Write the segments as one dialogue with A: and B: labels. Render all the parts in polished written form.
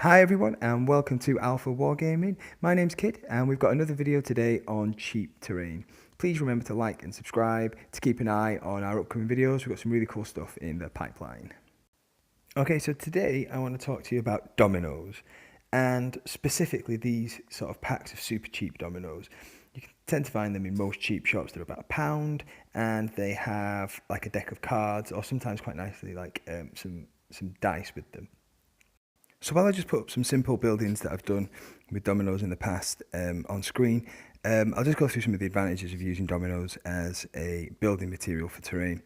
A: Hi everyone and welcome to Alpha Wargaming. My name's Kid and we've got another video today on cheap terrain. Please remember to like and subscribe to keep an eye on our upcoming videos. We've got some really cool stuff in the pipeline. Okay, so today I want to talk to you about dominoes and specifically these sort of packs of super cheap dominoes. You can tend to find them in most cheap shops. They're about £1 and they have like a deck of cards or sometimes quite nicely like some dice with them. So while I just put up some simple buildings that I've done with dominoes in the past on screen, I'll just go through some of the advantages of using dominoes as a building material for terrain.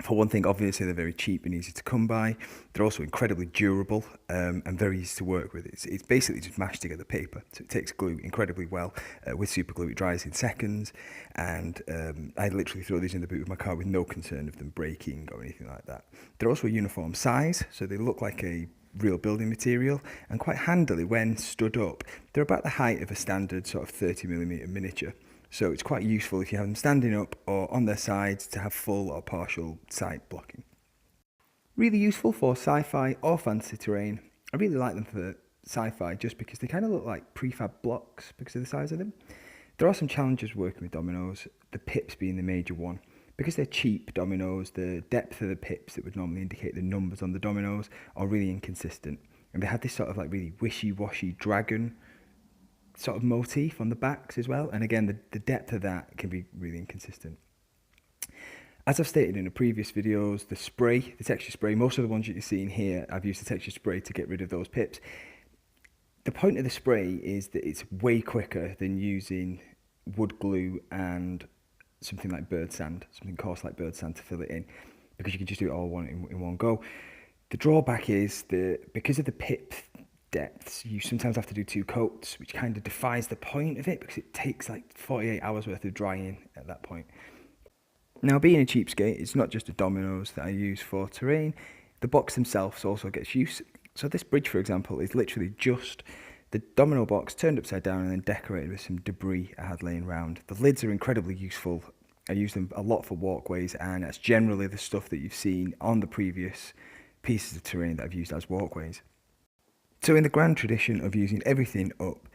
A: For one thing, obviously they're very cheap and easy to come by. They're also incredibly durable and very easy to work with. It's basically just mashed together paper, so it takes glue incredibly well. With super glue it dries in seconds, and I literally throw these in the boot of my car with no concern of them breaking or anything like that. They're also a uniform size, so they look like a real building material, and quite handily when stood up. They're about the height of a standard sort of 30mm miniature, so it's quite useful if you have them standing up or on their sides to have full or partial side blocking. Really useful for sci-fi or fantasy terrain. I really like them for sci-fi just because they kind of look like prefab blocks because of the size of them. There are some challenges working with dominoes, the pips being the major one. Because they're cheap dominoes, the depth of the pips that would normally indicate the numbers on the dominoes are really inconsistent. And they have this sort of like really wishy-washy dragon sort of motif on the backs as well. And again, the depth of that can be really inconsistent. As I've stated in the previous videos, the texture spray, most of the ones that you're seeing here, I've used the texture spray to get rid of those pips. The point of the spray is that it's way quicker than using wood glue and something like bird sand, something coarse like bird sand to fill it in, because you can just do it all in one go. The drawback is because of the pip depths, you sometimes have to do 2 coats, which kind of defies the point of it because it takes like 48 hours worth of drying at that point. Now, being a cheapskate, it's not just the dominoes that I use for terrain. The box themselves also gets use. So this bridge, for example, is literally just the domino box turned upside down and then decorated with some debris I had laying around. The lids are incredibly useful. I use them a lot for walkways, and that's generally the stuff that you've seen on the previous pieces of terrain that I've used as walkways. So in the grand tradition of using everything up,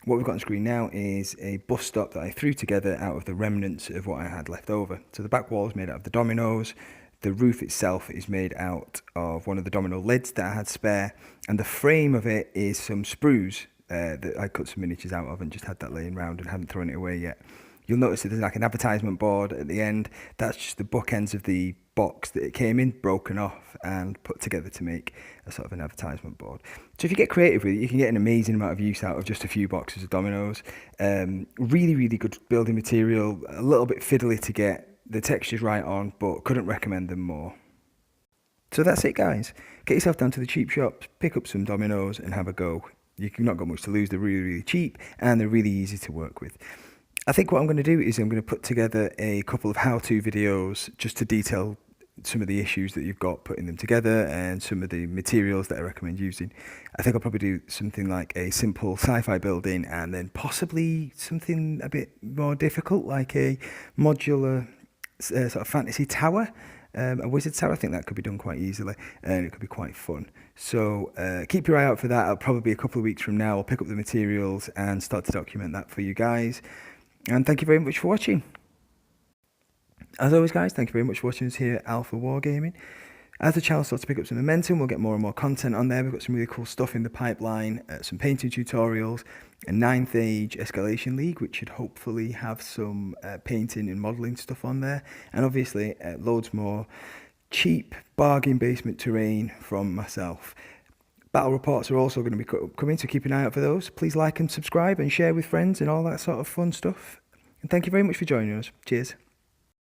A: what we've got on screen now is a bus stop that I threw together out of the remnants of what I had left over. So the back wall is made out of the dominoes. The roof itself is made out of one of the domino lids that I had spare, and the frame of it is some sprues that I cut some miniatures out of and just had that laying around and haven't thrown it away yet. You'll notice that there's like an advertisement board at the end. That's just the bookends of the box that it came in, broken off and put together to make a sort of an advertisement board. So if you get creative with it, you can get an amazing amount of use out of just a few boxes of dominoes. Really, really good building material, a little bit fiddly to get the textures right on, but couldn't recommend them more. So that's it, guys. Get yourself down to the cheap shops, pick up some dominoes and have a go. You've not got much to lose. They're really, really cheap and they're really easy to work with. I think what I'm going to do is I'm going to put together a couple of how-to videos just to detail some of the issues that you've got putting them together and some of the materials that I recommend using. I think I'll probably do something like a simple sci-fi building and then possibly something a bit more difficult like a modular sort of fantasy tower, a wizard tower. I think that could be done quite easily and it could be quite fun. So keep your eye out for that. I'll probably be a couple of weeks from now. I'll pick up the materials and start to document that for you guys. And thank you very much for watching. As always, guys, thank you very much for watching us here at Alpha Wargaming. As the channel starts to pick up some momentum, we'll get more and more content on there. We've got some really cool stuff in the pipeline, some painting tutorials, a 9th Age Escalation League, which should hopefully have some painting and modelling stuff on there. And obviously, loads more cheap bargain basement terrain from myself. Battle reports are also going to be coming, so keep an eye out for those. Please like and subscribe and share with friends and all that sort of fun stuff. And thank you very much for joining us. Cheers.